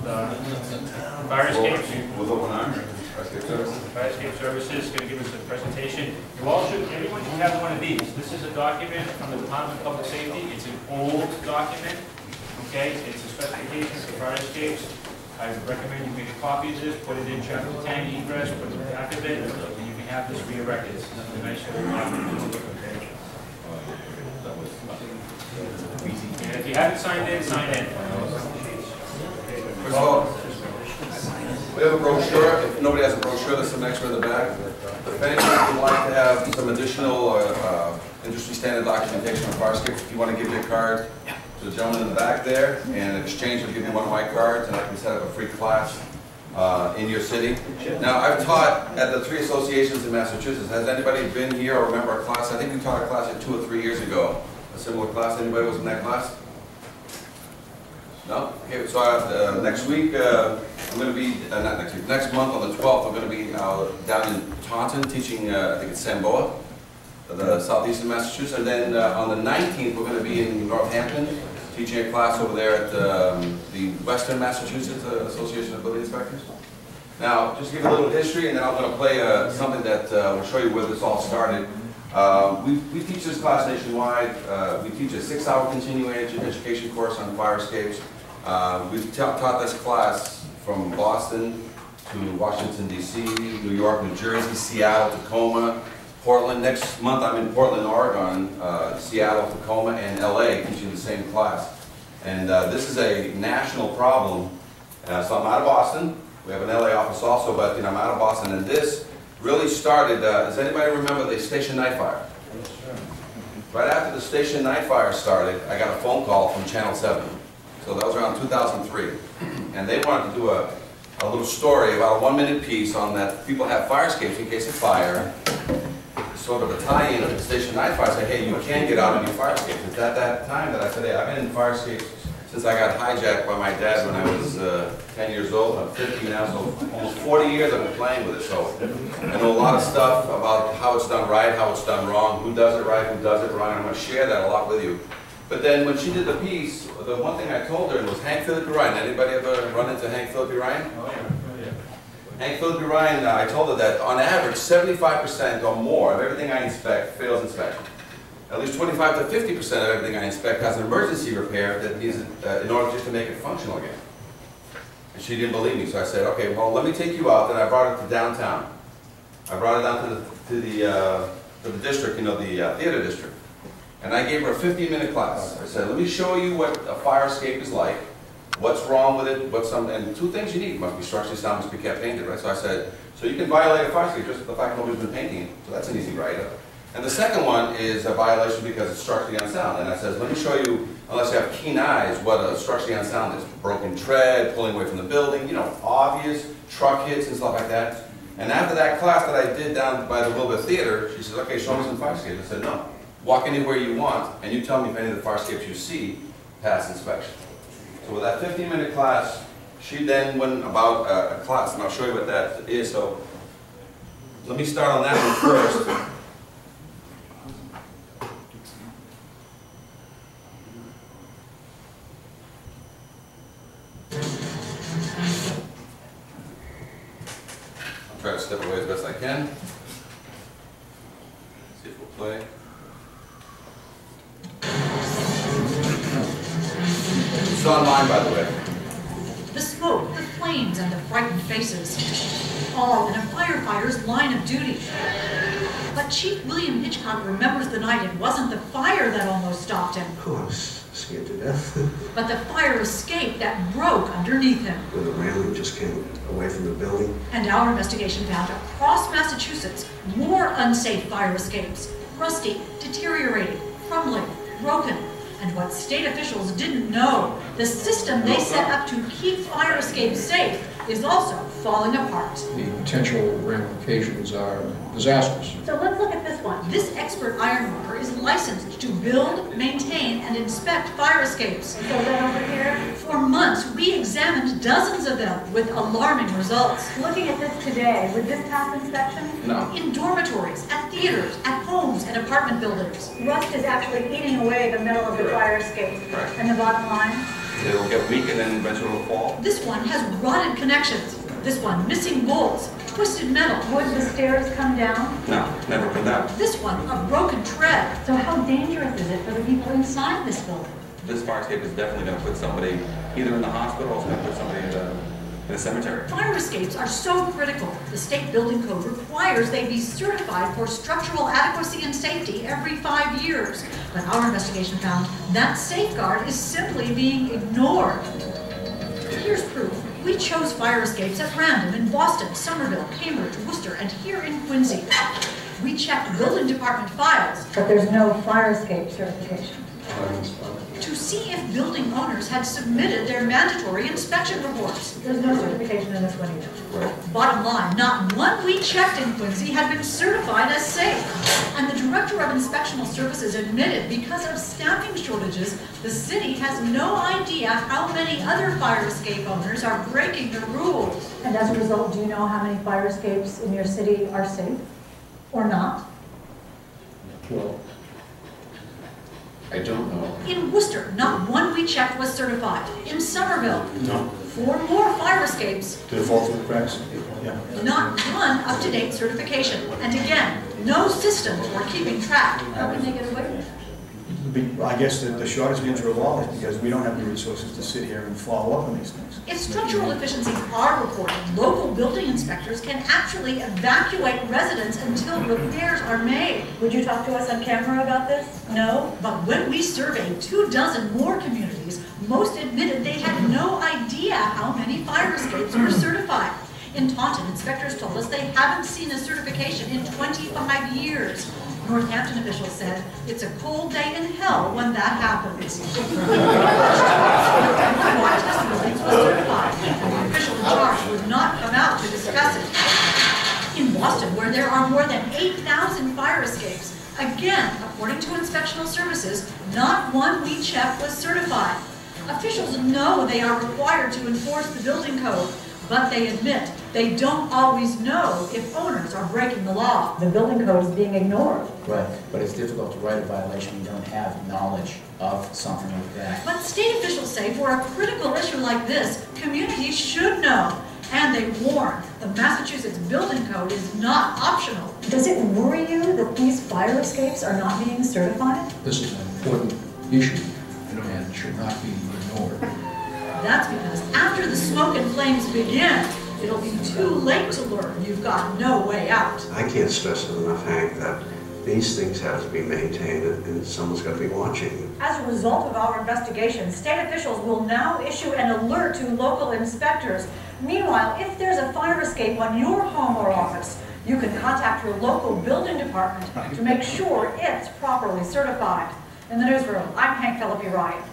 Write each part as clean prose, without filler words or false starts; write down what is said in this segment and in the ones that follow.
Fire Escapes. With open arms. Fire Escape Services is going to give us a presentation. Everyone should have one of these. This is a document from the Department of Public Safety. It's an old document. Okay, it's a specification for fire escapes. I would recommend you make a copy of this, put it in chapter 10, egress, put it in the back of it, and you can have this for your records. It's a nice little document. Okay. And if you haven't signed in, sign in. We have a brochure. If nobody has a brochure, there's some extra in the back. If anyone would like to have some additional industry standard documentation on fire escapes, if you want to give your card to the gentleman in the back there, and in exchange will give you one of my cards, and I can set up a free class in your city. Now, I've taught at the 3 associations in Massachusetts. Has anybody been here or remember a class? I think we taught a class 2 or 3 years ago. A similar class. Anybody was in that class? No? Okay, so next week, I'm going to be, not next week, next month on the 12th, I'm going to be down in Taunton teaching, I think it's MWBO, the southeastern Massachusetts. And then on the 19th, we're going to be in Northampton teaching a class over there at the Western Massachusetts Association of Building Inspectors. Now, just to give you a little history, and then I'm going to play something that will show you where this all started. We teach this class nationwide. We teach a 6-hour continuing education course on fire escapes. We've taught this class from Boston to Washington, D.C., New York, New Jersey, Seattle, Tacoma, Portland. Next month I'm in Portland, Oregon, Seattle, Tacoma, and L.A. teaching the same class. And this is a national problem. So I'm out of Boston. We have an L.A. office also, but I'm out of Boston. And this really started, does anybody remember the Station Night Fire? Right after the Station Night Fire started, I got a phone call from Channel 7. So that was around 2003. And they wanted to do a little story about a 1-minute piece on that people have fire escapes in case of fire. Sort of a tie-in of the Station Night Fire, say, hey, you can get out on your fire escapes. It's at that time that I said, hey, I've been in fire escapes since I got hijacked by my dad when I was 10 years old. I'm 50 now, so almost 40 years I've been playing with it. So I know a lot of stuff about how it's done right, how it's done wrong, who does it right, who does it wrong. I'm going to share that a lot with you. But then when she did the piece, the one thing I told her was Hank Phillippe Ryan. Anybody ever run into Hank Phillippe Ryan? Oh, yeah. Hank Phillippe Ryan, I told her that on average 75% or more of everything I inspect fails inspection. At least 25 to 50% of everything I inspect has an emergency repair that needs it in order just to make it functional again. And she didn't believe me, so I said, okay, well, let me take you out. Then I brought it to downtown. I brought it down to the district, the theater district. And I gave her a 15-minute class. I said, let me show you what a fire escape is like, what's wrong with it, and 2 things you need. It must be structurally sound, must be kept painted, right? So I said, so you can violate a fire escape just for the fact nobody's been painting it. So that's an easy write-up. And the second one is a violation because it's structurally unsound. And I said, let me show you, unless you have keen eyes, what a structurally unsound is. Broken tread, pulling away from the building, obvious, truck hits and stuff like that. And after that class that I did down by the Wilbur Theater, she said, okay, show me some fire escapes. I said, no. Walk anywhere you want, and you tell me if any of the fire escapes you see pass inspection. So with that 15-minute class, she then went about a class, and I'll show you what that is. So let me start on that one first. I'll try to step away as best I can. See if we'll play. It's online, by the way. The smoke, the flames, and the frightened faces, all in a firefighter's line of duty. But Chief William Hitchcock remembers the night it wasn't the fire that almost stopped him. Of course, scared to death. But the fire escape that broke underneath him. When the railing just came away from the building. And our investigation found across Massachusetts more unsafe fire escapes. Rusty, deteriorating, crumbling, broken. And what state officials didn't know, the system they set up to keep fire escapes safe is also falling apart. The potential ramifications are disastrous. So let's look at this one. This expert ironworker is licensed to build, maintain, and inspect fire escapes. So then over here? For months, we examined dozens of them with alarming results. Looking at this today, would this pass inspection? No. In dormitories, at theaters, at homes, and apartment buildings. Rust is actually eating away the metal of the fire escape. Right. And the bottom line? It'll get weak and then eventually it'll fall. This one has rotted connections. This one missing bolts, twisted metal. Would the stairs come down? No, never been down. This one, a broken tread. So how dangerous is it for the people inside this building? This fire escape is definitely going to put somebody either in the hospital or it's going to put somebody in a cemetery. Fire escapes are so critical. The state building code requires they be certified for structural adequacy and safety every 5 years. But our investigation found that safeguard is simply being ignored. Here's proof. We chose fire escapes at random in Boston, Somerville, Cambridge, Worcester, and here in Quincy. We checked building department files But there's no fire escape certification. to see if building owners had submitted their mandatory inspection reports. There's no certification in this one either. Bottom line, not one we checked in Quincy had been certified as safe. And the Director of Inspectional Services admitted because of staffing shortages, the city has no idea how many other fire escape owners are breaking the rules. And as a result, do you know how many fire escapes in your city are safe or not? Well, I don't know. In Worcester, not one we checked was certified. In Somerville, No, 4 more fire escapes, to the fall through the cracks? Yeah. not one up-to-date certification. And again, no system for keeping track. How can they get away with it? I guess the shortest answer of all is because we don't have the resources to sit here and follow up on these things. If structural deficiencies are reported, local building inspectors can actually evacuate residents until repairs are made. Would you talk to us on camera about this? No? But when we surveyed 24 more communities, most admitted they had no idea how many fire escapes were certified. In Taunton, inspectors told us they haven't seen a certification in 25 years. Northampton officials said, it's a cold day in hell when that happens. Why test buildings was certified, and the official in charge would not come out to discuss it. In Boston, where there are more than 8,000 fire escapes, again, according to inspectional services, not one we checked was certified. Officials know they are required to enforce the building code, but they admit they don't always know if owners are breaking the law. The building code is being ignored. Right, but it's difficult to write a violation you don't have knowledge of something like that. But state officials say for a critical issue like this, communities should know. And they warn, the Massachusetts building code is not optional. Does it worry you that these fire escapes are not being certified? This is an important issue and should not be ignored. That's because after the smoke and flames begin, it'll be too late to learn you've got no way out. I can't stress it enough, Hank, that these things have to be maintained and someone's got to be watching. As a result of our investigation, state officials will now issue an alert to local inspectors. Meanwhile, if there's a fire escape on your home or office, you can contact your local building department to make sure it's properly certified. In the newsroom, I'm Hank Philippi Ryan.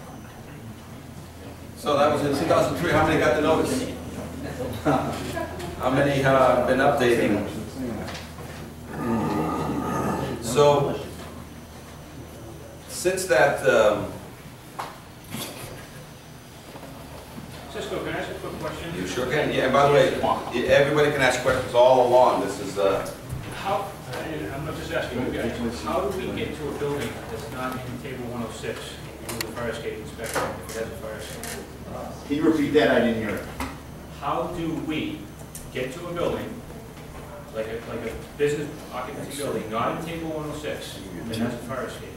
So that was in 2003. How many got the notice? How many have been updating? So, since that, Cisco, can I ask a quick question? you sure can. Yeah, and by the way, everybody can ask questions all along. This is, How, and I'm not just asking you guys, how do we get to a building that's not in table 106 with a fire escape inspection if it has a fire escape? Can you repeat that? I didn't hear it. How do we get to a building, like a business occupancy building, not in table 106, that has a fire escape?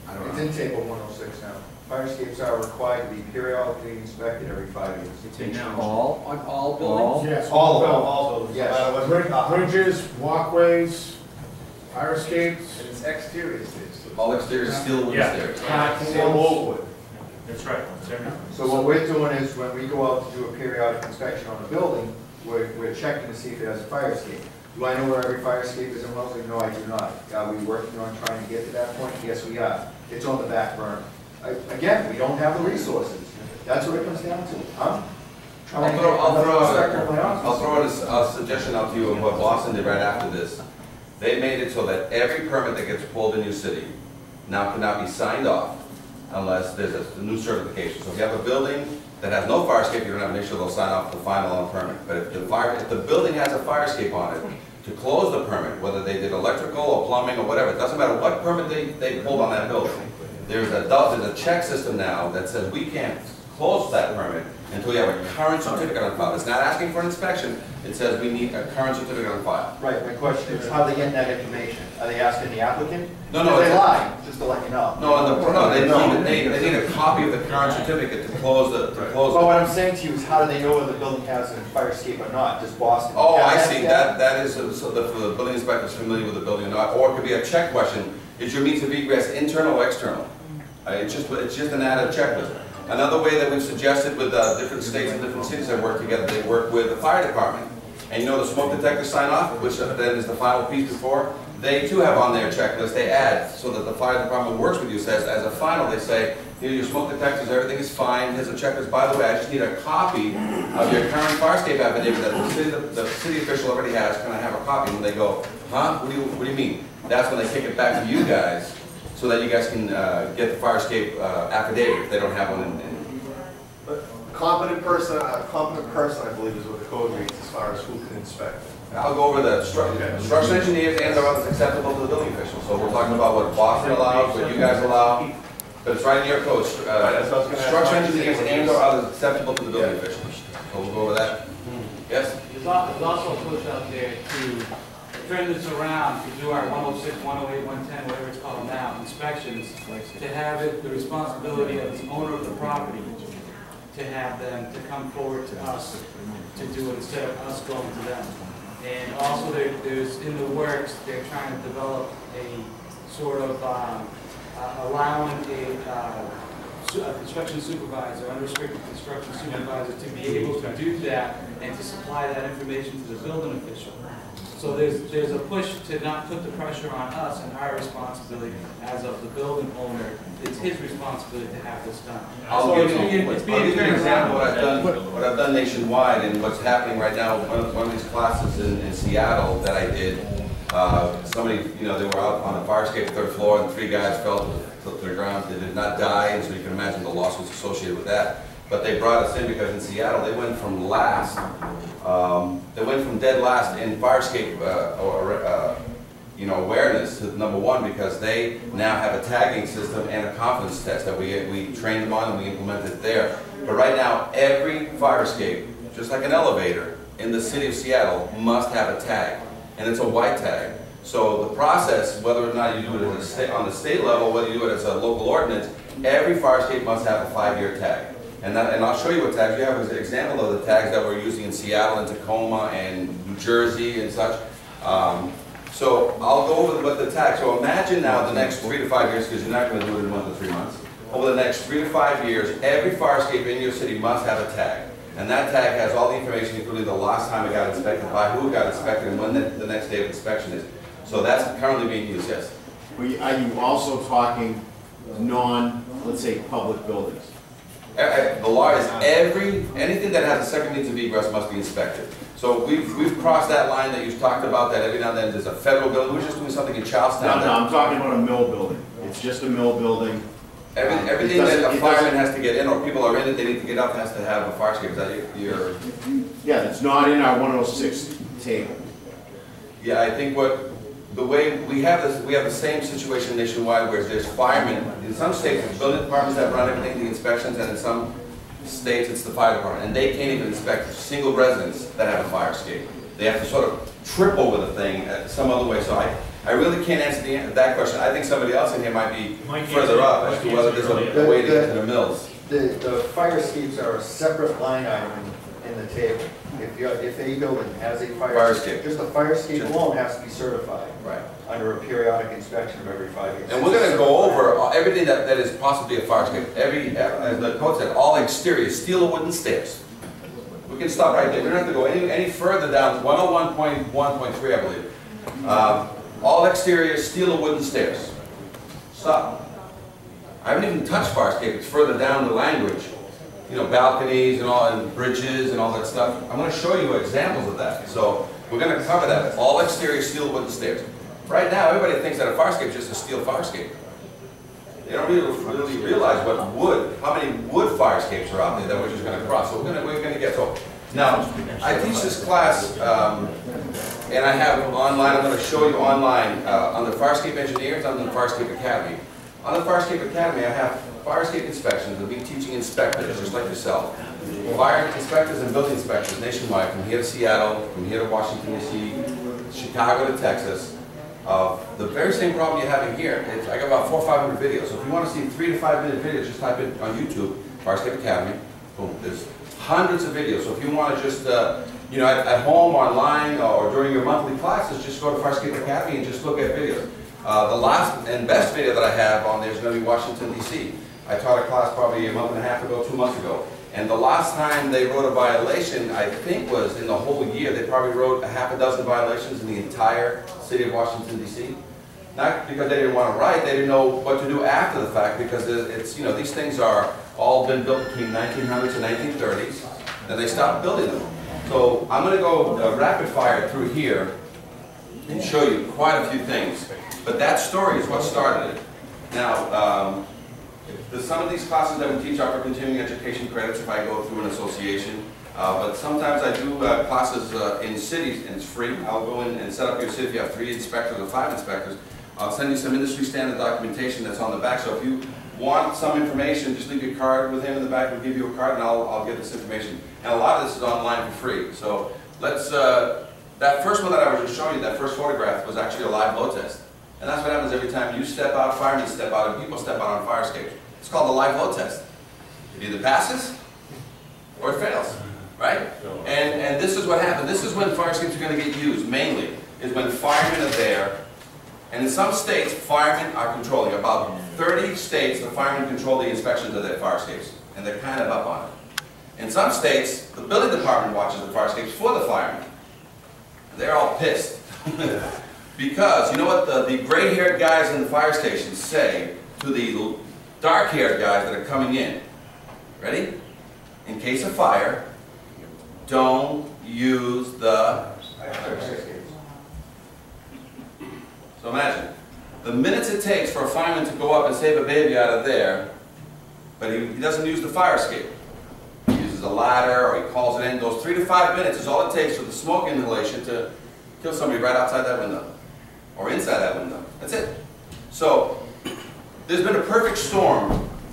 It's in table 106 now. Fire escapes are required to be periodically inspected every 5 years. It's in now. On all buildings? Yes. All of them, yes. Bridges, walkways, fire escapes. And it's exterior stairs. all exterior steel wood Yeah. stairs. Steel mold wood. That's right, it's everything. So what we're doing is when we go out to do a periodic inspection on a building, we're checking to see if it has a fire escape. Do I know where every fire escape is in Wellesley? No, I do not. Are we working on trying to get to that point? Yes, we are. It's on the back burner. Again, we don't have the resources. That's what it comes down to. I'm trying to get another inspector in my I'll office. throw a suggestion out to you of what Boston did right after this. They made it so that every permit that gets pulled in your city now cannot be signed off unless there's a new certification. So if you have a building that has no fire escape, you're gonna have to make sure they'll sign off the final on permit. But if the building has a fire escape on it, to close the permit, whether they did electrical or plumbing or whatever, it doesn't matter what permit they pulled on that building, there's a check system now that says we can't close that permit until you have a current certificate on file. It's not asking for an inspection, it says we need a current certificate on file. Right, my question is, how are they getting that information? Are they asking the applicant? No, no, If they it's- lie, just to let you know. They need a copy of the current certificate to close the, But what I'm saying to you is, how do they know whether the building has a fire escape or not? Just Boston? Oh, I Yeah, see, that is, so the building inspector is familiar with the building or not, or it could be a check question, is your means of egress internal or external? It's just an added checklist. Another way that we've suggested with different states and different cities that work together, they work with the fire department. And you know the smoke detector sign off, which then is the final piece before, they too have on their checklist, they add, so that the fire department works with you, says, as a final, they say, here, your smoke detectors, everything is fine, here's a checklist, by the way, I just need a copy of your current fire escape affidavit that the city official already has, can I have a copy? And they go, huh, what do you mean? That's when they kick it back to you guys, so that you guys can get the fire escape affidavit if they don't have one in. Competent person, I believe, is what the code reads as far as who can inspect. I'll go over the structural engineers and or others acceptable to the building official. So we're talking about what Boston allows, what you guys allow, but it's right in your code. Structural engineers and or others acceptable to the building official. So we'll go over that. Yes? There's also a push out there to turn this around, to do our 106, 108, 110, whatever it's called now, inspections, to have it the responsibility of the owner of the property to have them to come forward to us to do it instead of us going to them. And also there's in the works, they're trying to develop a sort of allowing a construction supervisor, unrestricted construction supervisor to be able to do that and to supply that information to the building official. So there's a push to not put the pressure on us and our responsibility as of the building owner. It's his responsibility to have this done. I'll give you an example of what I've done nationwide and what's happening right now. One of these classes in Seattle that I did, somebody, they were out on the fire escape, third floor, and 3 guys fell to the ground. They did not die, and so you can imagine the lawsuits associated with that. But they brought us in because in Seattle they went from dead last in fire escape awareness to #1 because they now have a tagging system and a confidence test that we trained them on and we implemented there. But right now every fire escape, just like an elevator in the city of Seattle, must have a tag, and it's a white tag. So the process, whether or not you do it on the state level, whether you do it as a local ordinance, every fire escape must have a 5-year tag. And I'll show you what tags. You have an example of the tags that we're using in Seattle and Tacoma and New Jersey and such. So I'll go over what the tags. So imagine now the next 3 to 5 years, because you're not going to do it in 1 to 3 months. Over the next 3 to 5 years, every fire escape in your city must have a tag. And that tag has all the information, including the last time it got inspected, by who it got inspected, and when the next day of inspection is. So that's currently being used, yes. Are you also talking let's say, public buildings? The law is anything that has a second means of egress must be inspected. So we've crossed that line that you talked about, that every now and then there's a federal building. We're just doing something in Charlestown. No, I'm talking about a mill building. It's just a mill building. Everything that a fireman has to get in, or people are in it, they need to get up, has to have a fire escape. Is that your? Yeah, it's not in our 106 table. Yeah, I think the way we have the same situation nationwide where there's firemen. In some states, it's building departments that run everything, the inspections, and in some states, it's the fire department. And they can't even inspect single residents that have a fire escape. They have to sort of trip over the thing some other way. So I really can't answer that question. I think somebody else in here might be further up as to whether there's a way to get to the mills. The fire escapes are a separate line item in the table. If a building has a fire escape, just a fire escape alone has to be certified. Right. Under a periodic inspection of every 5 years. And we're going to go over everything that is possibly a fire escape. As the code said, all exterior, steel or wooden stairs. We can stop right there. We don't have to go any further down. 101.1.3, I believe. All exterior, steel or wooden stairs. Stop. I haven't even touched fire escape. It's further down the language. Balconies and all, and bridges and all that stuff. I'm going to show you examples of that. So we're going to cover that. All exterior, steel or wooden stairs. Right now, everybody thinks that a fire escape is just a steel fire escape. They don't really realize how many wood fire escapes are out there that we're just going to cross. So we're going to get to. Now, I teach this class, and I have online. I'm going to show you online on the Fire Escape Engineers, on the Fire Escape Academy. On the Fire Escape Academy, I have fire escape inspections, I'll be teaching inspectors, just like yourself. Fire inspectors and building inspectors nationwide, from here to Seattle, from here to Washington DC, Chicago to Texas. The very same problem you're having here, I got about 400 or 500 videos. So if you want to see 3 to 5 minute videos, just type in on YouTube, Fire Escape Academy, boom, there's hundreds of videos. So if you want to just, you know, at home, online, or during your monthly classes, just go to Fire Escape Academy and just look at videos. The last and best video that I have on there is going to be Washington, D.C. I taught a class probably a month and a half ago, 2 months ago. And the last time they wrote a violation, I think was in the whole year, they probably wrote a half a dozen violations in the entire city of Washington, D.C. Not because they didn't want to write, they didn't know what to do after the fact, because it's, you know, these things are all been built between 1900s and 1930s, then they stopped building them. So I'm going to go rapid fire through here and show you quite a few things. But that story is what started it. Now, some of these classes that we teach are for continuing education credits if I go through an association. But sometimes I do classes in cities, and it's free. I'll go in and set up your city. If you have 3 inspectors or 5 inspectors, I'll send you some industry standard documentation that's on the back. So if you want some information, just leave your card with him in the back. We'll give you a card, and I'll get this information. And a lot of this is online for free. So let's, that first one that I was just showing you, that first photograph, was actually a live load test. And that's what happens every time you step out, firemen step out, and people step out on fire escapes. It's called the live load test. It either passes or it fails, right? And this is what happens. This is when fire escapes are going to get used, mainly, is when firemen are there. And in some states, firemen are controlling. About 30 states, the firemen control the inspections of their fire escapes. And they're kind of up on it. In some states, the building department watches the fire escapes for the firemen. They're all pissed. Because, you know what the gray-haired guys in the fire stations say to the dark-haired guys that are coming in? Ready? In case of fire, don't use the fire escapes. So imagine, the minutes it takes for a fireman to go up and save a baby out of there, but he doesn't use the fire escape. He uses a ladder, or he calls it in. Those 3 to 5 minutes is all it takes for the smoke inhalation to kill somebody right outside that window. Or inside that window. That's it. So, there's been a perfect storm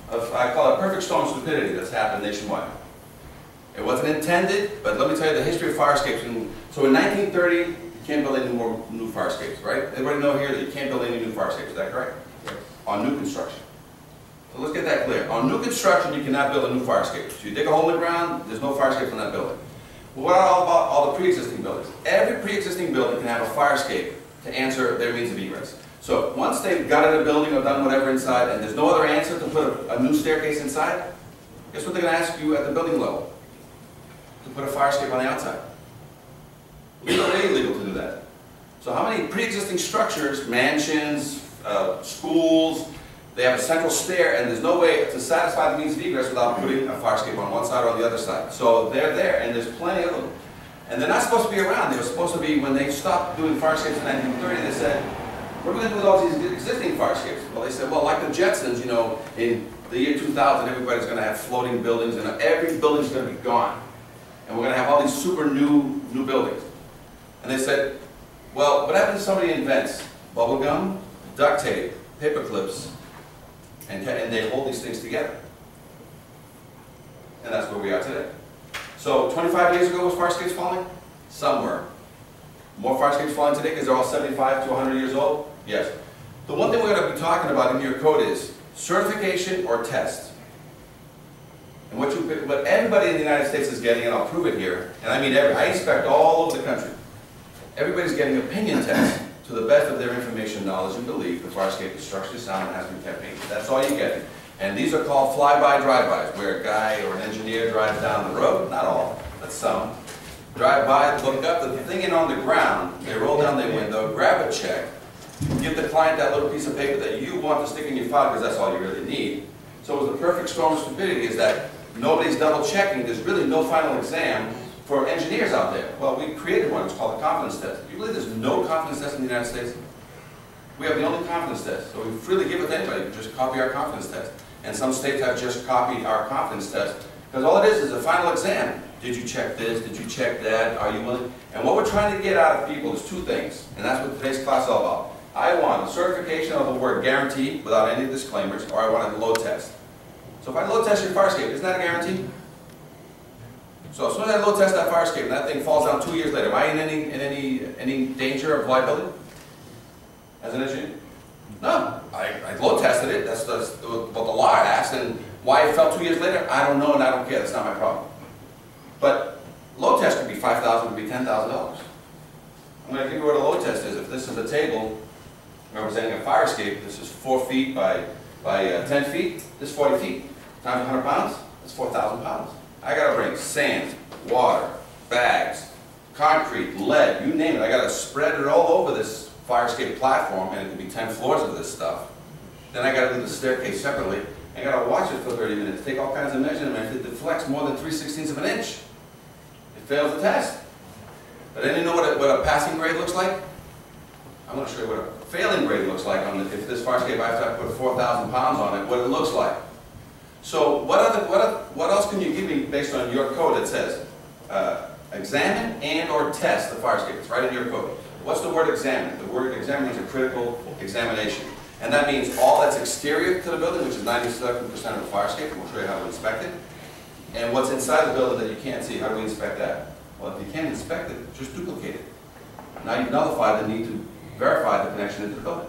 of, I call it a perfect storm of stupidity that's happened nationwide. It wasn't intended, but let me tell you the history of fire escapes. So in 1930, you can't build any more new fire escapes, right? Everybody know here that you can't build any new fire escapes, is that correct? Yes. On new construction. So let's get that clear. On new construction, you cannot build a new fire escape. So you dig a hole in the ground, there's no fire escapes on that building. But what about all the pre-existing buildings? Every pre-existing building can have a fire escape to answer their means of egress. So once they've gutted a building or done whatever inside, and there's no other answer to put a new staircase inside, guess what they're going to ask you at the building level? To put a fire escape on the outside. Legal or illegal to do that. So how many pre-existing structures, mansions, schools, they have a central stair, and there's no way to satisfy the means of egress without putting a fire escape on one side or on the other side. So they're there, and there's plenty of them. And they're not supposed to be around. They were supposed to be, when they stopped doing fire escapes in 1930, they said, what are we going to do with all these existing fire escapes? Well, they said, well, like the Jetsons, you know, in the year 2000, everybody's going to have floating buildings, and every building's going to be gone. And we're going to have all these super new buildings. And they said, well, what happens if somebody invents bubble gum, duct tape, paper clips, and they hold these things together? And that's where we are today. So 25 years ago, was fire escapes falling? Some were. More fire escapes falling today because they're all 75 to 100 years old? Yes. The one thing we're going to be talking about in your code is certification or test. And what everybody in the United States is getting, and I'll prove it here, and I mean I inspect all over the country. Everybody's getting opinion tests to the best of their information, knowledge, and belief. The fire escape is structurally sound and has been kept painted. That's all you get. And these are called fly-by, drive-bys, where a guy or an engineer drives down the road, not all, but some, drive by, look up, the thing in on the ground, they roll down their window, grab a check, give the client that little piece of paper that you want to stick in your file because that's all you really need. So it was the perfect storm of stupidity is that nobody's double checking, there's really no final exam for engineers out there. Well, we created one, it's called the confidence test. You believe there's no confidence test in the United States? We have the only confidence test, so we freely give it to anybody, just copy our confidence test. And some states have just copied our confidence test, because all it is a final exam. Did you check this? Did you check that? Are you willing? And what we're trying to get out of people is 2 things, and that's what today's class is all about. I want a certification of the word guarantee without any disclaimers, or I want a load test. So if I load test your fire escape, isn't that a guarantee? So as soon as I load test that fire escape and that thing falls down 2 years later, am I in any danger of liability as an engineer? No, I load tested it. That's what the law asks, and why it fell 2 years later, I don't know and I don't care. That's not my problem. But load test could be $5,000, could be $10,000. I'm going to give you what a load test is. If this is a table representing a fire escape, this is 4 feet by 10 feet, this is 40 feet. Times 100 pounds, that's 4,000 pounds. I got to bring sand, water, bags, concrete, lead, you name it. I got to spread it all over this fire escape platform, and it could be 10 floors of this stuff. Then I got to do the staircase separately. I got to watch it for 30 minutes, take all kinds of measurements. If it deflects more than 3/16 of an inch, it fails the test. But then you know what a passing grade looks like? I'm going to show you what a failing grade looks like on if this fire escape, I have to put 4,000 pounds on it, what it looks like. So what else can you give me based on your code that says examine and or test the fire escape? It's right in your code. What's the word examine? The word examine means a critical examination. And that means all that's exterior to the building, which is 97% of the fire escape, and we'll show you how to inspect it. And what's inside the building that you can't see, how do we inspect that? Well, if you can't inspect it, just duplicate it. Now you've nullified the need to verify the connection into the building.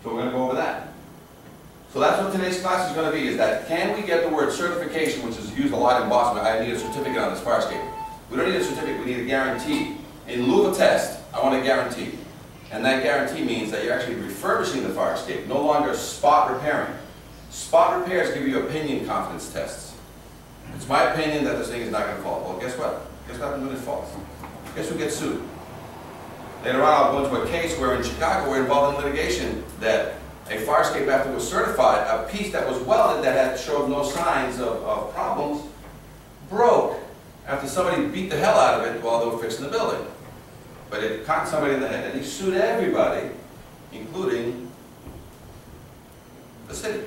So we're going to go over that. So that's what today's class is going to be, is that can we get the word certification, which is used a lot in Boston. I need a certificate on this fire escape. We don't need a certificate, we need a guarantee. In lieu of a test, I want a guarantee. And that guarantee means that you're actually refurbishing the fire escape, no longer spot repairing. Spot repairs give you opinion confidence tests. It's my opinion that this thing is not going to fall. Well, guess what? Guess what happens when it falls? Guess who gets sued? Later on, I'll go into a case where in Chicago we're involved in litigation that a fire escape, after it was certified, a piece that was welded that had showed no signs of problems, broke after somebody beat the hell out of it while they were fixing the building. But it caught somebody in the head, and he sued everybody, including the city.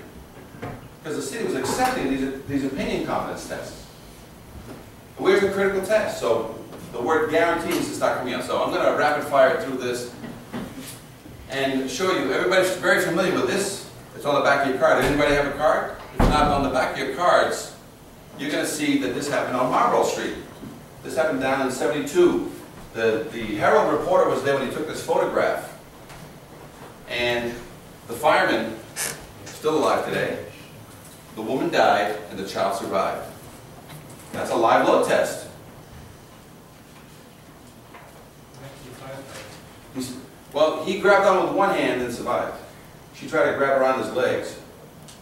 Because the city was accepting these opinion confidence tests. But where's the critical test? So the word guarantees is not coming out. So I'm going to rapid fire through this and show you. Everybody's very familiar with this. It's on the back of your card. Anybody have a card? If not, on the back of your cards, you're going to see that this happened on Marlborough Street. This happened down in 72. The Herald reporter was there when he took this photograph. And the fireman, still alive today, the woman died and the child survived. That's a live load test. Well, he grabbed on with one hand and survived. She tried to grab around his legs.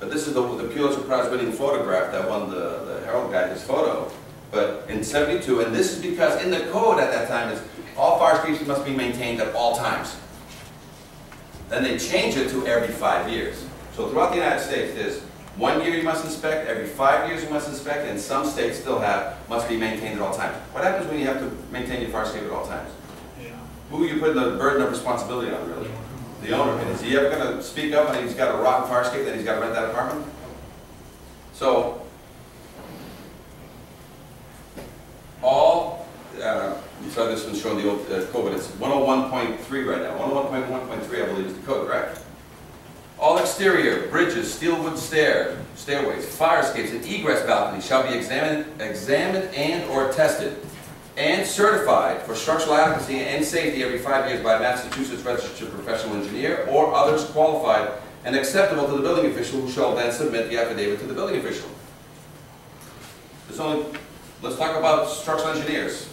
But this is the Pulitzer Prize winning photograph that won the Herald guy his photo. But in 72, and this is because in the code at that time is all fire escapes must be maintained at all times. Then they changed it to every 5 years. So throughout the United States, there's 1 year you must inspect, every 5 years you must inspect, and some states still have must be maintained at all times. What happens when you have to maintain your fire escape at all times? Who are you putting the burden of responsibility on, really? The owner. And is he ever going to speak up when he's got a rotten fire escape that he's got to rent that apartment? So, so this one's showing the old code, but it's 101.3 right now. 101.1.3, I believe, is the code, correct? All exterior, bridges, steel wood stairways, fire escapes, and egress balconies shall be examined and or tested and certified for structural adequacy and safety every 5 years by a Massachusetts registered professional engineer or others qualified and acceptable to the building official, who shall then submit the affidavit to the building official. Let's talk about structural engineers.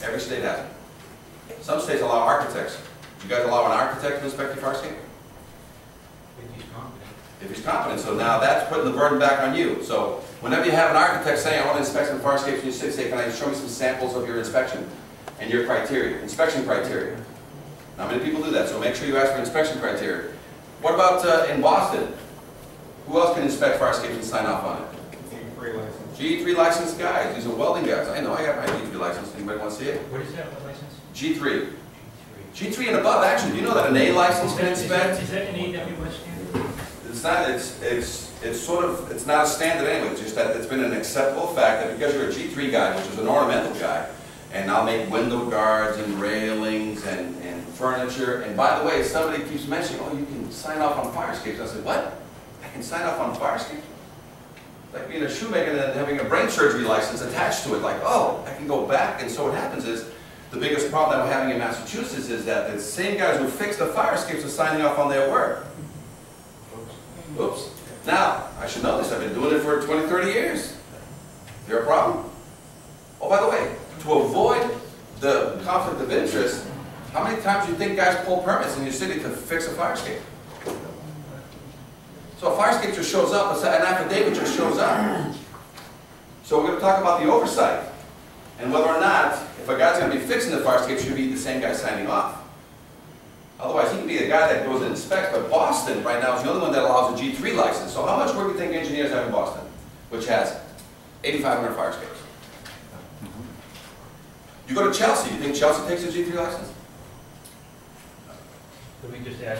Every state has it. Some states allow architects. Do you guys allow an architect to inspect your fire escape? If he's competent. If he's competent. So now that's putting the burden back on you. So whenever you have an architect saying, I want to inspect some fire escapes, and you say, can I show me some samples of your inspection and your criteria, inspection criteria? Not many people do that, so make sure you ask for inspection criteria. What about in Boston? Who else can inspect fire escapes and sign off on it? G3 license. G3 licensed guys. These are welding guys. I know, I got my G3 license. Anybody want to see it? What is that, what license? G3. G3 and above, actually. Do you know that an A license can inspect? Is that an AWS standard? It's not, it's sort of, it's not a standard anyway. It's just that it's been an acceptable fact that because you're a G3 guy, which is an ornamental guy, And I'll make window guards and railings and furniture. And by the way, somebody keeps mentioning, oh, you can sign off on fire escapes. I said, what? I can sign off on fire escapes? Like being a shoemaker and then having a brain surgery license attached to it. Like, oh, I can go back. And so what happens is, the biggest problem that we're having in Massachusetts is that the same guys who fix the fire escapes are signing off on their work. Oops. Now, I should know this. I've been doing it for 20, 30 years. Is there a problem? Oh, by the way, to avoid the conflict of interest, how many times do you think guys pull permits in your city to fix a fire escape? So a fire escape just shows up, an affidavit just shows up. So we're going to talk about the oversight and whether or not, if a guy's going to be fixing the fire escape, should be the same guy signing off. Otherwise, he can be the guy that goes and inspects, but Boston right now is the only one that allows a G3 license. So how much work do you think engineers have in Boston, which has 8,500 fire escapes? You go to Chelsea, you think Chelsea takes a G3 license?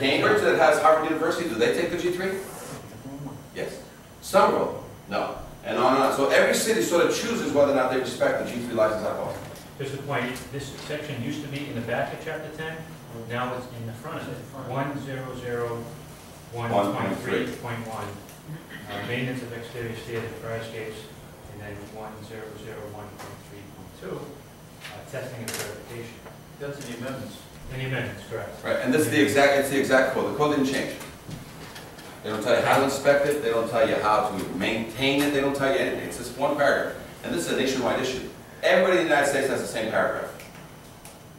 Cambridge, that has Harvard University, do they take the G3? Yes. Somerville? No. And on and on. So every city sort of chooses whether or not they respect the G3 license out of Boston. Just a point, this section used to be in the back of Chapter 10, now it's in the front of it. 1001.3.1, maintenance of exterior stairs and fire escapes, and then 1001.3.2, testing and certification. That's in the amendments. In the amendments, correct. Right, and this is the exact code. The code didn't change. They don't tell you how to inspect it, they don't tell you how to maintain it, they don't tell you anything. It's just one paragraph. And this is a nationwide issue. Everybody in the United States has the same paragraph.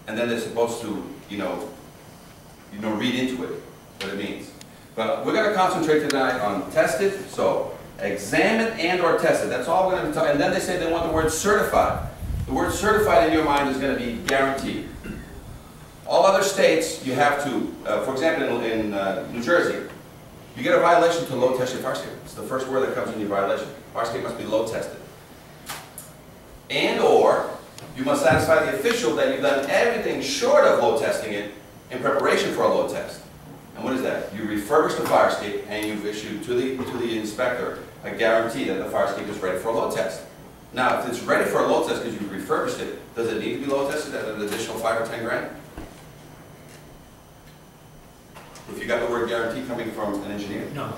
And then they're supposed to, read into it, what it means. But we're going to concentrate tonight on tested, so examined and or tested. That's all we're going to talk. And then they say they want the word certified. The word certified in your mind is going to be guaranteed. All other states, you have to, for example, in New Jersey, you get a violation to load test your fire escape. It's the first word that comes in your violation. Fire escape must be load tested. And or, you must satisfy the official that you've done everything short of load testing it in preparation for a load test. And what is that? You refurbish the fire escape and you've issued to the inspector a guarantee that the fire escape is ready for a load test. Now, if it's ready for a load test because you've refurbished it, does it need to be load tested at an additional 5 or 10 grand? If you got the word guarantee coming from an engineer? No.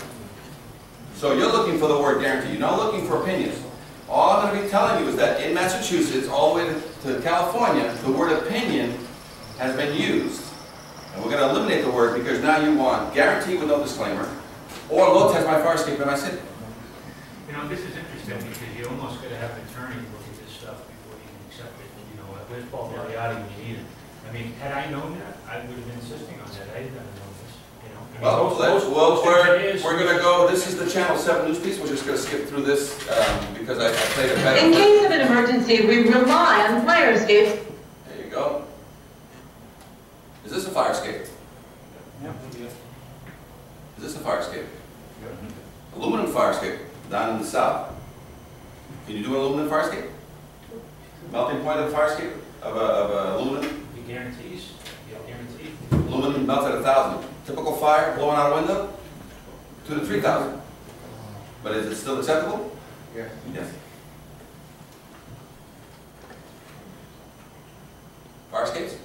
So you're looking for the word guarantee. You're not looking for opinions. All I'm going to be telling you is that in Massachusetts, all the way to California, the word opinion has been used. And we're going to eliminate the word because now you want guarantee with no disclaimer, or load test my fire escape in my city. This is interesting because you almost got to have an attorney look at this stuff before you can accept it. Where's Paul Mariatti when you need it? I mean, had I known that, I would have been insisting on that. I didn't know this. We're going to go, this is the Channel 7 news piece. We're just going to skip through this because I played it better. In case of an emergency, we rely on fire escapes. There you go. Is this a fire escape? Yeah. Is this a fire escape? Aluminum fire escape down in the south. Can you do an aluminum fire escape? Melting point of a fire escape of aluminum? The guarantees? Yeah, guaranteed. Aluminum melts at 1,000. Typical fire blowing out a window? 2,000 to 3,000. But is it still acceptable? Yeah. Yes. Fire escapes?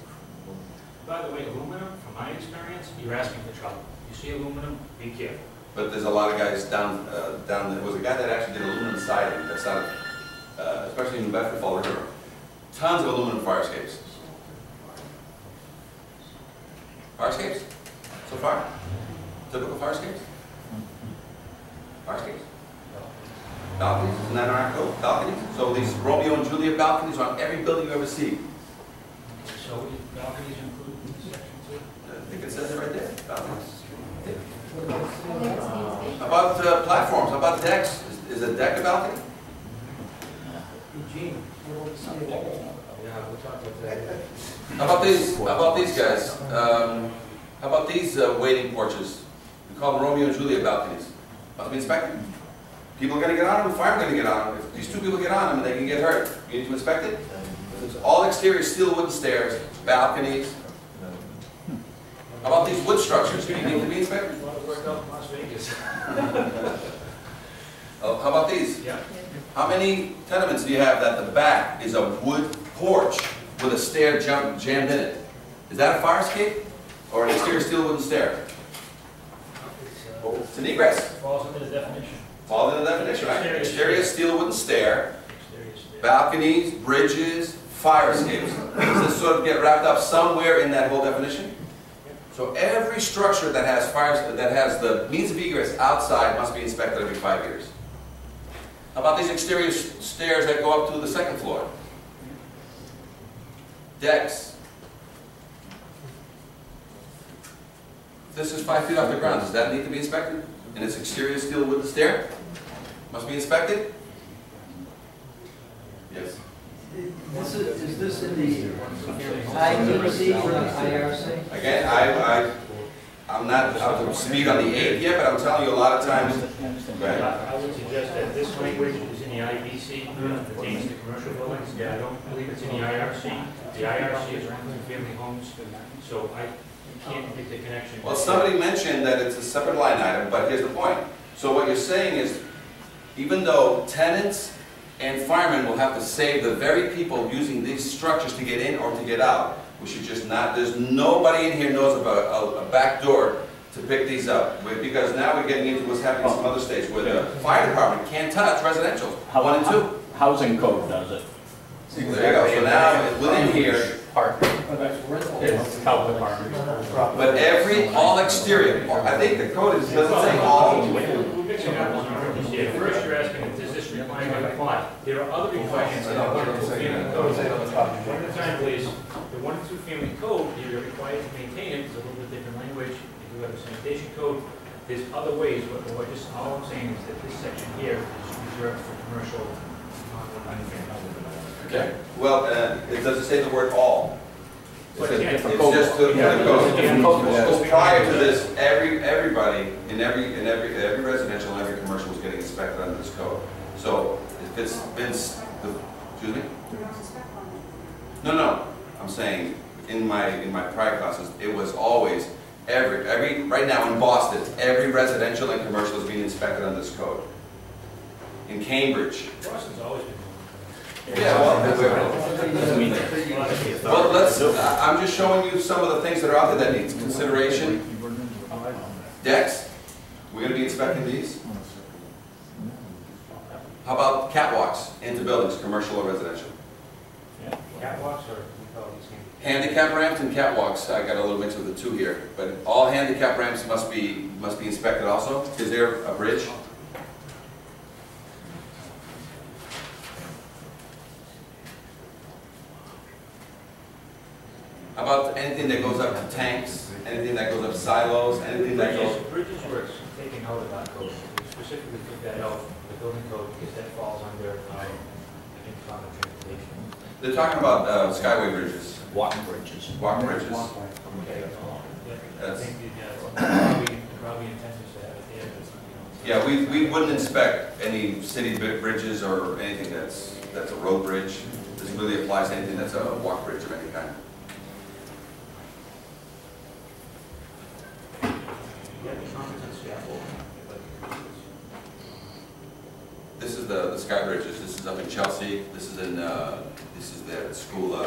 By the way, aluminum, from my experience, you're asking for trouble. You see aluminum, be careful. But there's a lot of guys down there was a guy that actually did aluminum siding. That's not, especially in New Bedford, Fall River. Tons of aluminum fire escapes. Fire escapes? So far? Typical fire escapes? Fire escapes? Balconies? Isn't that our code? Balconies? So these Romeo and Juliet balconies are on every building you ever see. So balconies included in this section too? I think it says it right there. Balconies. How about platforms? How about decks? Is a deck a balcony? Eugene. Yeah, we'll talk about that. How about these? How about these guys? How about these waiting porches? We call them Romeo and Juliet balconies. Must be inspected. People are going to get on them. Fire are going to get on them. If these two people get on them and they can get hurt, you need to inspect it. It's all exterior steel wooden stairs, balconies. How about these wood structures? Do you need to be inspected? A lot of work out in Las Vegas. Oh, how about these? Yeah. How many tenements do you have that the back is a wood porch with a stair jammed in it. Is that a fire escape or an exterior steel wooden stair? It's an egress. Falls under the definition. Falls into the definition, right? Exterior steel wooden stair, balconies, bridges, fire escapes. Does this sort of get wrapped up somewhere in that whole definition? So every structure that has that has the means of egress outside must be inspected every 5 years. How about these exterior stairs that go up to the second floor? Decks. This is 5 feet off the ground. Does that need to be inspected? And its exterior steel wooden stair must be inspected? Yes. Is this in the IDC or the IRC? Again, I'm not up to speed on the 8 yet, but I'm telling you a lot of times. I would suggest that this language is in the IBC, pertains to commercial buildings. I don't believe it's in the IRC. The IRC is family homes, so I can't make the connection. Well, somebody mentioned that it's a separate line item, but here's the point. So what you're saying is, even though tenants and firemen will have to save the very people using these structures to get in or to get out, we should just not, there's nobody in here knows about a back door to pick these up. Because now we're getting into what's happening in some other states where the fire department can't touch residential, 1 and 2. Housing code does it. There you go. So now within here, It's health department. but all exterior, I think the code doesn't say all. We're mixing apples and oranges here. First, you're asking, does this requirement apply? There are other requirements in the 1 and 2 family code. One at a time, please. The 1 and 2 family code, you're required to maintain it. It's a little bit different language. If you have a sanitation code, there's other ways. But just all I'm saying is that this section here is reserved for commercial. Okay. Well, it doesn't say the word all. It's just the code. Prior to this, everybody in every residential and every commercial was getting inspected under this code. So if it's been, excuse me? No. I'm saying in my prior classes, it was always right now in Boston, every residential and commercial is being inspected under this code. In Cambridge. Boston's always been. Yeah, I'm just showing you some of the things that are out there that needs consideration. Decks, we're going to be inspecting these. How about catwalks into buildings, commercial or residential? Catwalks or we call these handicap ramps and catwalks. I got a little mix of the two here, but all handicap ramps must be inspected also. Is there a bridge? How about anything that goes up to tanks, anything that goes up silos, anything that goes... Bridges were taken out of that code. We specifically took that out, the building code, because that falls under, I think, common transportation. They're talking about skyway bridges. Walking bridges. Walking bridges. Okay. I think probably intentions to have it there. Yeah, we wouldn't inspect any city bridges or anything that's a road bridge. This really applies to anything that's a walk bridge of any kind. This is the sky bridges. This is up in Chelsea. This is the school,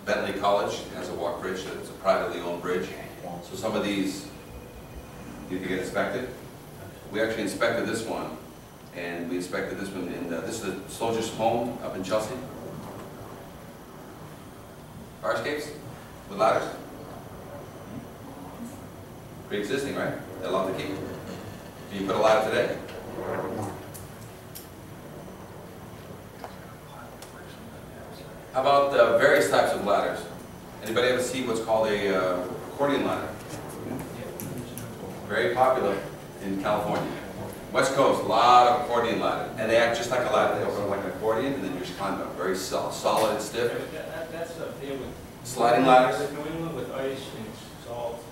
Bentley College has a walk bridge. It's a privately owned bridge. So some of these need to get inspected. We actually inspected this one, and we inspected this one in this is the Soldier's Home up in Chelsea. Fire escapes with ladders. Pre-existing, right? They're allowed to keep. Can you put a ladder today? How about various types of ladders? Anybody ever see what's called a accordion ladder? Very popular in California. West Coast, a lot of accordion ladders. And they act just like a ladder. They open up like an accordion and then you just climb up. Very solid and stiff. That's up there with... Sliding ladders? New England with ice and salt.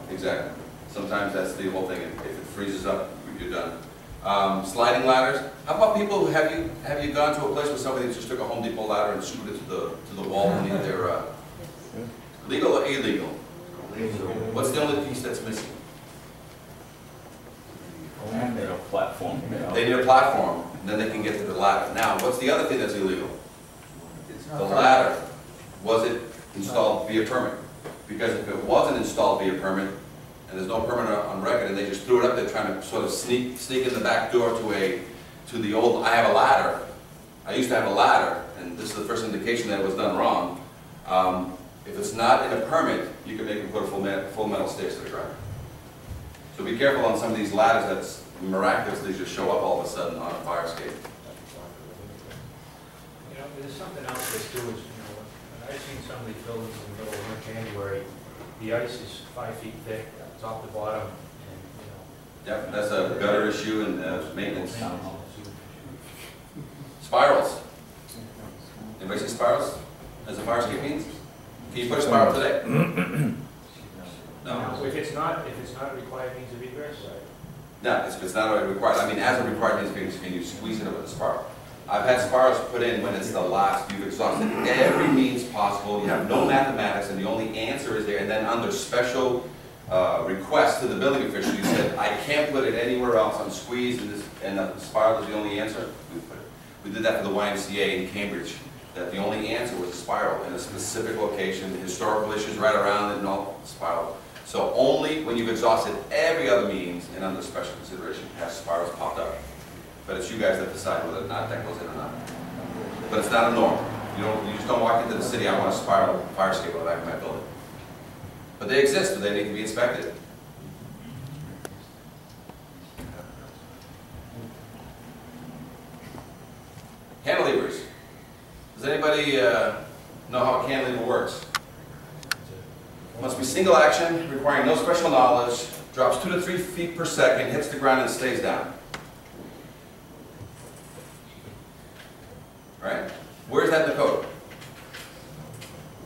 Exactly. Sometimes that's the whole thing. If it freezes up, you're done. Sliding ladders. How about people? Have you gone to a place where somebody just took a Home Depot ladder and screwed it to the wall and they're legal or illegal? What's the only piece that's missing? They need a platform. They need a platform, and then they can get to the ladder. Now, what's the other thing that's illegal? The ladder. via permit. Because if it wasn't installed via permit, and there's no permit on record, and they just threw it up there trying to sort of sneak in the back door to the old, I have a ladder. I used to have a ladder, and this is the first indication that it was done wrong. If it's not in a permit, you can make them put a full metal stairs to the ground. So be careful on some of these ladders that's miraculously just show up all of a sudden on a fire escape. You know, there's something else that's too, is, when I've seen some of these buildings in the middle of January, the ice is 5 feet thick, top to bottom, and, Yep, that's a gutter issue and maintenance. Spirals. Anybody see spirals as a fire escape means? Can you put a spiral today? No. if it's not a required means of egress, No, it's not required. I mean, as a required means of egress, can you squeeze it with a spiral? I've had spirals put in when it's the last. You've exhausted every means possible. You have no mathematics, and the only answer is there. And then under special request to the building official, you said, I can't put it anywhere else. I'm squeezed, and the spiral is the only answer. We did that for the YMCA in Cambridge. That the only answer was a spiral in a specific location, historical issues right around it, and all spiral. So only when you've exhausted every other means and under special consideration have spirals popped up. But it's you guys that decide whether or not that goes in or not. But it's not a norm. You just don't walk into the city, I want a spiral fire escape on the back of my building. But they exist, but they need to be inspected. Cantilevers. Does anybody know how a cantilever works? Must be single action, requiring no special knowledge, drops 2 to 3 feet per second, hits the ground and stays down. Right? Where's that in the code?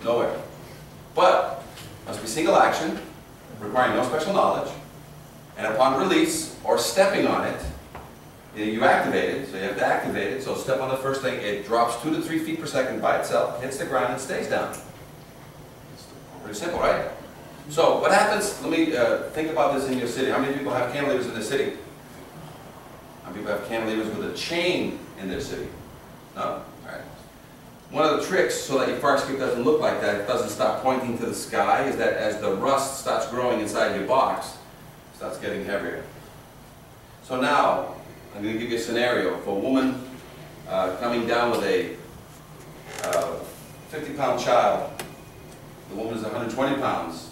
Nowhere. But, must be single action, requiring no special knowledge, and upon release, or stepping on it, you activate it, so you have to activate it, so step on the first thing, it drops 2 to 3 feet per second by itself, hits the ground and stays down. Pretty simple, right? So, what happens, let me think about this in your city. How many people have cantilevers in their city? How many people have cantilevers with a chain in their city? No? All right. One of the tricks so that your fire escape doesn't look like that, it doesn't stop pointing to the sky, is that as the rust starts growing inside your box, it starts getting heavier. So now, I'm going to give you a scenario. For a woman coming down with a 50-pound child, the woman is 120 pounds,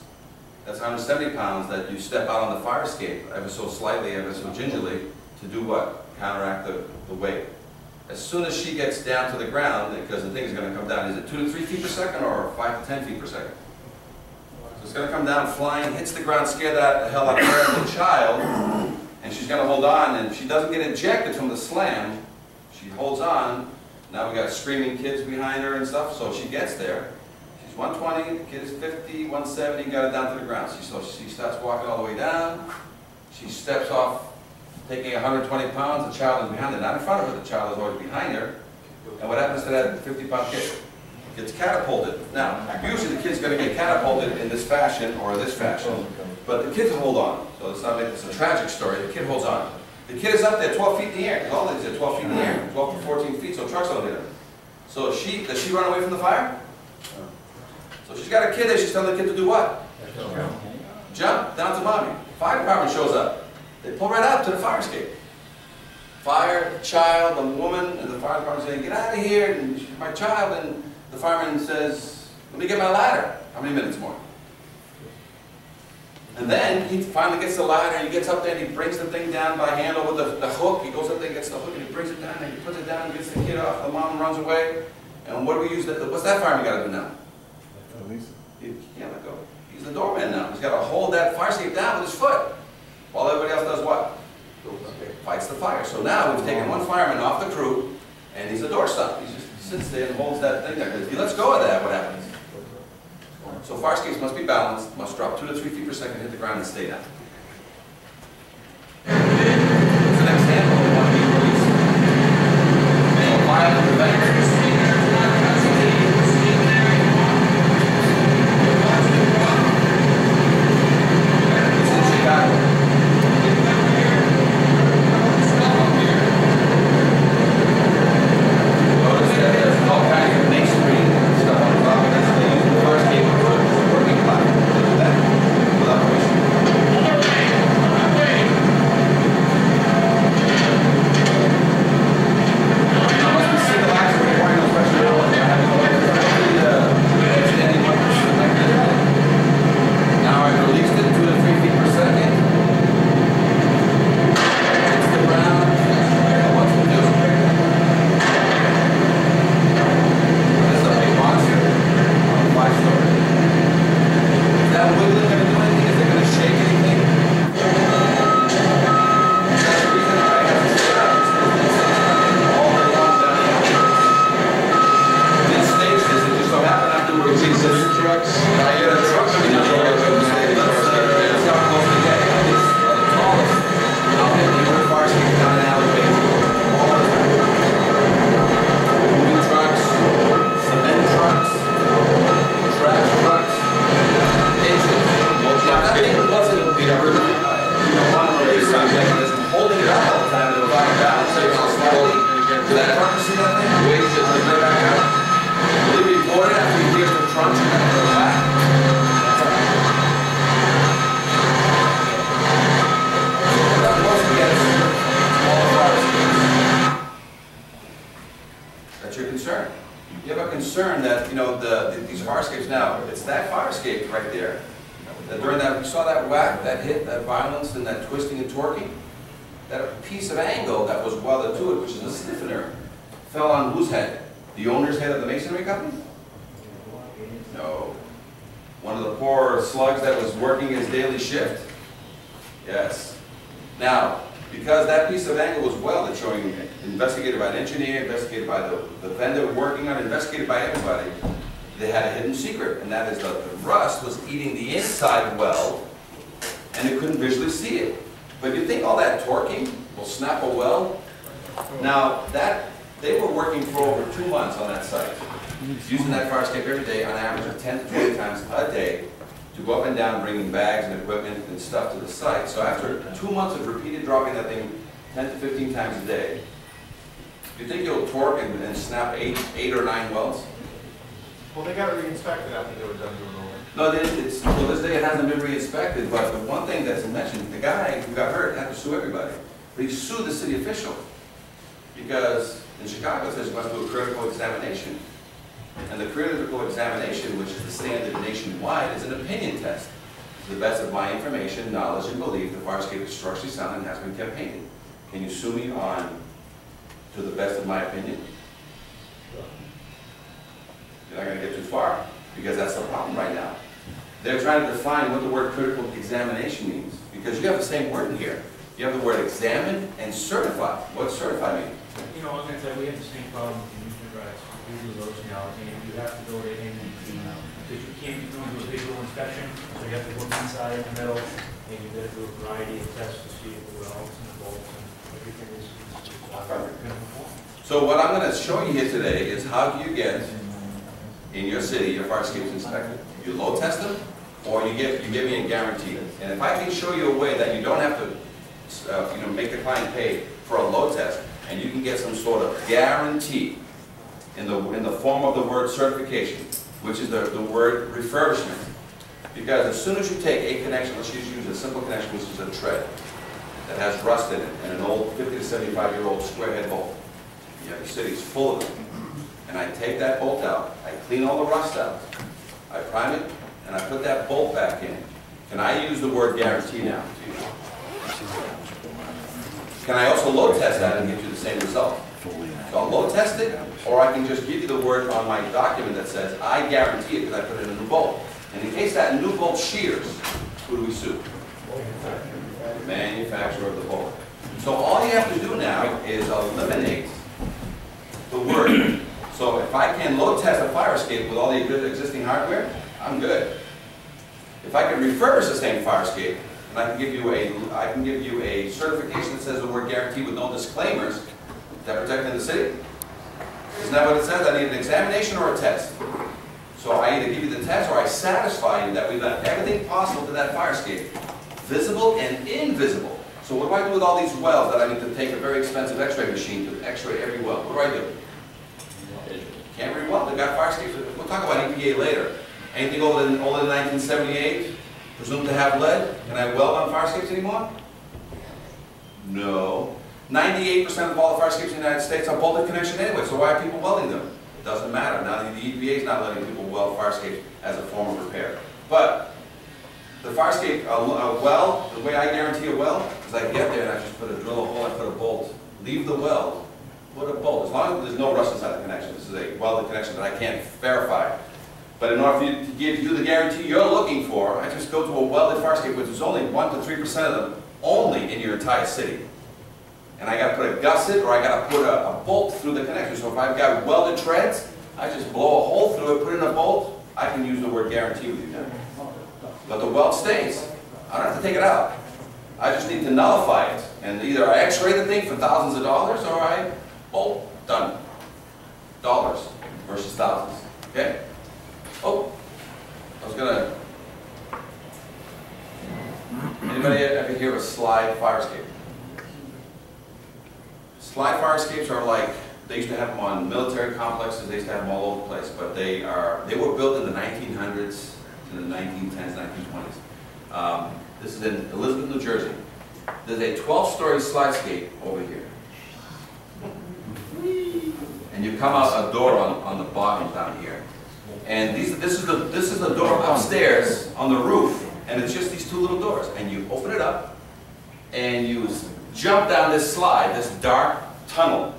that's 170 pounds that you step out on the fire escape ever so slightly, ever so gingerly, to do what? Counteract the weight. As soon as she gets down to the ground, because the thing is going to come down, is it 2 to 3 feet per second or 5 to 10 feet per second? So it's going to come down flying, hits the ground, scare the hell out of her and the child, and she's going to hold on, and if she doesn't get ejected from the slam, she holds on. Now we got screaming kids behind her and stuff, so she gets there. She's 120, the kid is 50, 170, got it down to the ground. So she starts walking all the way down. She steps off, taking 120 pounds, the child is behind her, not in front of her, the child is always behind her. And what happens to that 50-pound kid? Gets catapulted. Now, usually the kid's going to get catapulted in this fashion or this fashion, but the kids hold on. So it's not it's a tragic story. The kid holds on. The kid is up there 12 feet in the air, because all these are 12 feet in the air, 12 to 14 feet, so trucks don't hit her. So does she run away from the fire? So she's got a kid there, she's telling the kid to do what? Jump down to mommy. Fire department shows up. They pull right out to the fire escape. Fire, the child, the woman, and the fire department saying, get out of here, and she's my child, and the fireman says, let me get my ladder. How many minutes more? And then he finally gets the ladder, and he gets up there, and he brings the thing down by hand over the hook. He goes up there, gets the hook, and he brings it down, and he puts it down, and gets the kid off. The mom runs away. And what do we use? What's that fireman got to do now? He can't let go. He's the doorman now. He's got to hold that fire escape down with his foot. While everybody else does what? Fights the fire. So now we've taken one fireman off the crew, and he's a doorstop. He just sits there and holds that thing there. If he lets go of that, what happens? So fire escapes must be balanced, must drop 2 to 3 feet per second, hit the ground, and stay down. What's the next handle? We want to be released. So fire and prevent. Notice that there's all kinds of masonry stuff on top of this. They use the fire escape a concern that, you know, these fire escapes now, it's that fire escape right there, that during that, we saw that whack, that hit, that violence, and that twisting and torquing, that piece of angle that was welded to it, which is a stiffener, fell on whose head? The owner's head of the masonry company? No. One of the poor slugs that was working his daily shift? Yes. Now, because that piece of angle was welded, showing investigated by an engineer, investigated by the vendor working on it, investigated by everybody, they had a hidden secret, and that is that the rust was eating the inside weld, and they couldn't visually see it. But you think all that torquing will snap a weld? Now, they were working for over 2 months on that site, using that fire escape every day on average of 10 to 20 times a day to go up and down bringing bags and equipment and stuff to the site. So after 2 months of repeated dropping that thing 10 to 15 times a day, do you think you'll torque and snap eight or 9 welds? Well, they got it re-inspected after they were done doing the work. No, till this day it hasn't been re-inspected, but the one thing that's mentioned, the guy who got hurt had to sue everybody. But he sued the city official because in Chicago it says you must do a critical examination. And the critical examination, which is the standard nationwide, is an opinion test. To the best of my information, knowledge, and belief, the fire escape is structurally sound and has been kept painted. Can you sue me on, to the best of my opinion? You're not going to get too far, because that's the problem right now. They're trying to define what the word critical examination means, because you have the same word in here. You have the word examine and certify. What's certify mean? You know, I was going to say, we have the same problem in Houston, right? We do those now, and you have to go in because you can't do a visual inspection, so you have to look inside in the middle, and you got to do a variety of tests to see if the welds and the bolts and everything is going to perform. So what I'm going to show you here today is how do you get in your city your fire escapes inspected? You load test them, or you give me a guarantee. And if I can show you a way that you don't have to make the client pay for a load test, and you can get some sort of guarantee in the form of the word certification, which is the word refurbishment. Because as soon as you take a connection, let's just use a simple connection, which is a tread that has rust in it, and an old 50 to 75-year-old square head bolt. Yeah, the city's full of them. And I take that bolt out, I clean all the rust out, I prime it, and I put that bolt back in. Can I use the word guarantee now? Can I also load test that and get you the same result? So I'll load test it, or I can just give you the word on my document that says, I guarantee it because I put in a new bolt. And in case that new bolt shears, who do we sue? The manufacturer of the bolt. So all you have to do now is eliminate the word. So if I can load test a fire escape with all the good existing hardware, I'm good. If I can refurbish the same fire escape, and I can give you a certification that says the word guarantee with no disclaimers, is that protecting the city? Isn't that what it says? I need an examination or a test. So I either give you the test or I satisfy you that we've done everything possible to that fire escape, visible and invisible. So what do I do with all these welds that I need to take a very expensive x-ray machine to x-ray every weld? What do I do? Can't re-weld. They've got fire escapes. We'll talk about EPA later. Anything older than 1978, presumed to have lead? Can I weld on fire escapes anymore? No. 98% of all the fire escapes in the United States are bolted connection anyway, so why are people welding them? It doesn't matter. Now the EPA is not letting people weld fire escapes as a form of repair. But the fire escape, a weld, the way I guarantee a weld is I get there and I just drill a hole, I put a bolt, leave the weld, put a bolt. As long as there's no rust inside the connection. This is a welded connection that I can't verify. But in order for you to give you the guarantee you're looking for, I just go to a welded fire escape, which is only 1 to 3% of them only in your entire city. And I got to put a gusset or I got to put a bolt through the connection. So if I've got welded treads, I just blow a hole through it, put in a bolt, I can use the word guarantee with you now. But the weld stays. I don't have to take it out. I just need to nullify it. And either I x-ray the thing for thousands of dollars or I bolt. Done. Dollars versus thousands. Okay? Oh, I was gonna. Anybody ever hear of a slide fire escape? Slide fire escapes are like, they used to have them on military complexes, they used to have them all over the place, but they were built in the 1900s, in the 1910s, 1920s. This is in Elizabeth, New Jersey. There's a 12-story slide escape over here. and you come out a door on the bottom down here. And this is the door upstairs on the roof, and it's just these two little doors. And you open it up, and you jump down this slide, this dark tunnel.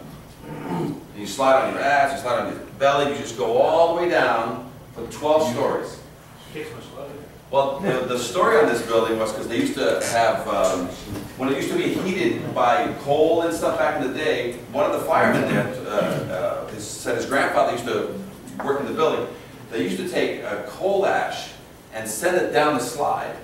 And you slide on your ass, you slide on your belly, you just go all the way down for 12 stories. Well, the story on this building was because they used to have, when it used to be heated by coal and stuff back in the day, one of the firemen there said his grandfather used to work in the building. They used to take coal ash and send it down the slide,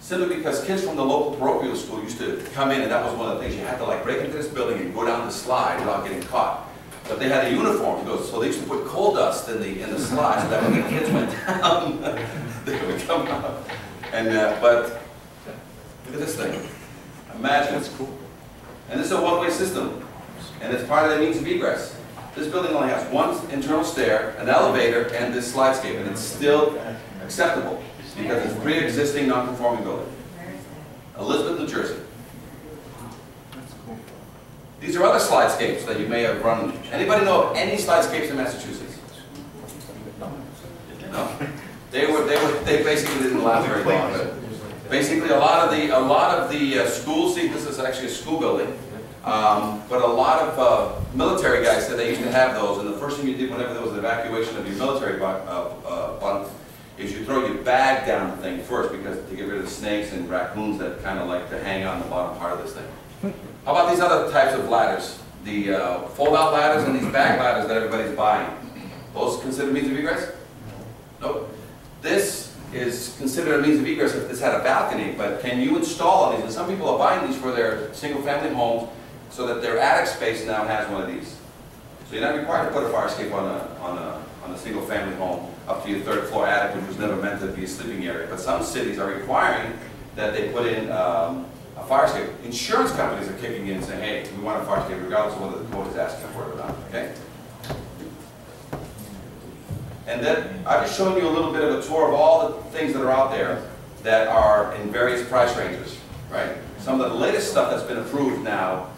simply because kids from the local parochial school used to come in, and that was one of the things. You had to like break into this building and go down the slide without getting caught. But they had a uniform, so they used to put coal dust in the slide, so that when the kids went down, they would come out. And but look at this thing. Imagine. That's cool. And this is a one-way system, and it's part of the means of egress. This building only has one internal stair, an elevator, and this slidescape, and it's still acceptable because it's a pre-existing non-conforming building. Elizabeth, New Jersey. These are other slidescapes that you may have run. Anybody know of any slidescapes in Massachusetts? No? They basically didn't last very long. But basically, a lot of the schools. See, this is actually a school building. But a lot of military guys said they used to have those, and the first thing you did whenever there was an evacuation of your military bunk is you throw your bag down the thing first, because to get rid of the snakes and raccoons that kind of like to hang on the bottom part of this thing. How about these other types of ladders? The fold-out ladders and these bag ladders that everybody's buying. Those considered means of egress? Nope. This is considered a means of egress if this had a balcony, but can you install on these? And some people are buying these for their single-family homes, so that their attic space now has one of these. So you're not required to put a fire escape on a single-family home up to your third floor attic, which was never meant to be a sleeping area. But some cities are requiring that they put in a fire escape. Insurance companies are kicking in and saying, hey, we want a fire escape regardless of whether the code is asking for it or not, okay? And then I've just shown you a little bit of a tour of all the things that are out there that are in various price ranges, right? Some of the latest stuff that's been approved now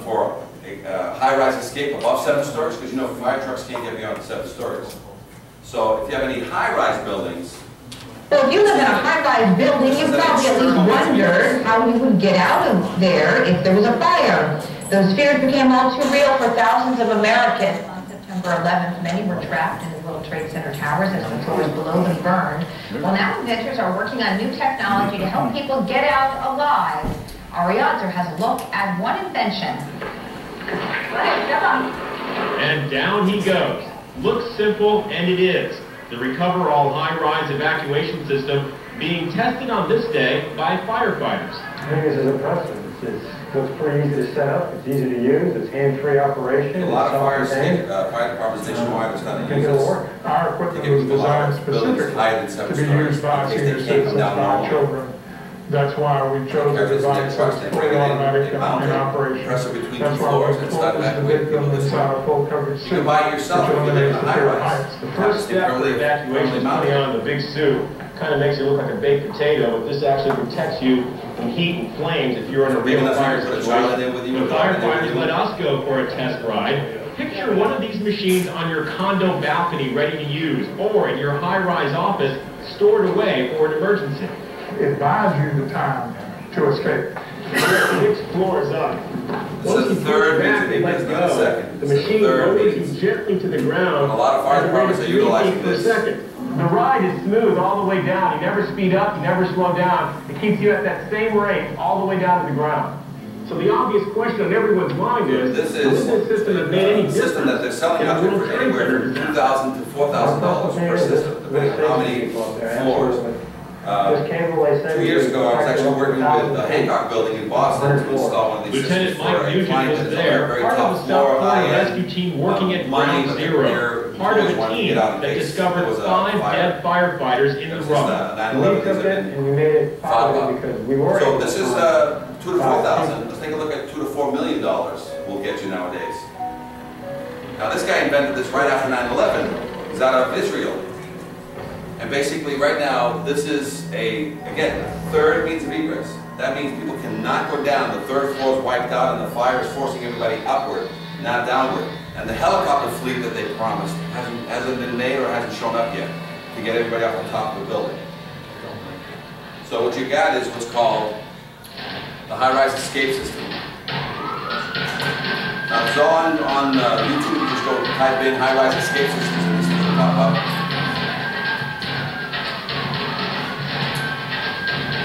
for a high-rise escape above 7 stories, because you know fire trucks can't get beyond 7 stories. So if you have any high-rise buildings, So if you live in a high-rise building, you probably at least wondered how you would get out of there if there was a fire. Those fears became all too real for thousands of Americans. On September 11th, many were trapped in the World Trade Center towers as the floors below them burned. Well, now inventors are working on new technology to help people get out alive. Ari Odzer has a look at one invention. And down he goes. Looks simple, and it is. The Recover-All high-rise evacuation system being tested on this day by firefighters. I think this is impressive. It's pretty easy to set up, it's easy to use, it's hand-free operation. a lot of fire departments nationwide are starting to use this. Our equipment was designed specifically to be used by senior citizens, by children. That's why we chose the device as fully automatic and in operation. That's why we closed the victim inside a full coverage suit, which eliminates the fear of heights. The first step for evacuation is putting on the big suit. Kind of makes you look like a baked potato, but this actually protects you from heat and flames if you're in a real fire situation. When firefighters let us go for a test ride, picture one of these machines on your condo balcony ready to use, or in your high-rise office stored away for an emergency. It buys you the time to escape. 6 floors up. This is the third means of egress, not the second. The machine lowers you gently to the ground. A lot of fire departments are utilizing this. The ride is smooth all the way down. You never speed up, you never slow down. It keeps you at that same rate all the way down to the ground. So the obvious question on everyone's mind is, this system that they're selling out there for anywhere from $2,000 to $4,000 per system, depending on how many floors. 2 years ago, I was actually working with the Hancock Building in Boston to install one of these systems for a client that's on a very top floor of rescue team working at Ground Zero, part of a team that discovered 5 dead firefighters in the rubble. We took it and we made it possible because we were. So this is 2 to 4,000. Let's take a look at $2 to $4 million will get you nowadays. Now this guy invented this right after 9/11. He's out of Israel. And basically, right now, this is again, a third means of egress. That means people cannot go down. The third floor is wiped out, and the fire is forcing everybody upward, not downward. And the helicopter fleet that they promised hasn't been made or hasn't shown up yet to get everybody off the top of the building. So what you got is what's called the HighRise Escape system. Now it's on YouTube. Just go type in HighRise Escape systems and this will pop up.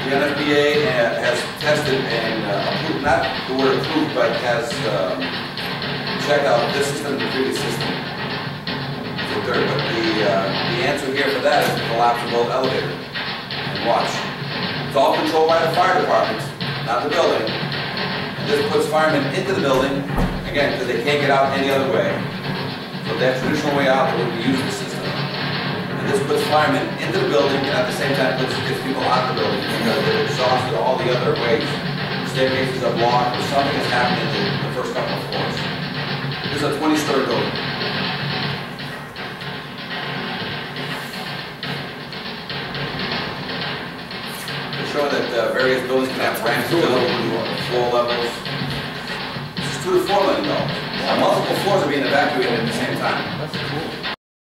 The NFPA has tested and approved, not the word approved, but has checked out this system and the previous system. But the answer here for that is the collapsible elevator. And watch. It's all controlled by the fire department, not the building. And this puts firemen into the building, again, because they can't get out any other way. So that traditional way out, they would use the system. And this puts firemen into the building, and at the same time gets people out of the building because they're exhausted all the other ways. The staircases are blocked, or something has happened in the first couple of floors. This is a 20-story building. They're showing that various buildings can have ramps built to floor levels. This is $2 to $4 million. Multiple floors are being evacuated at the same time. That's cool.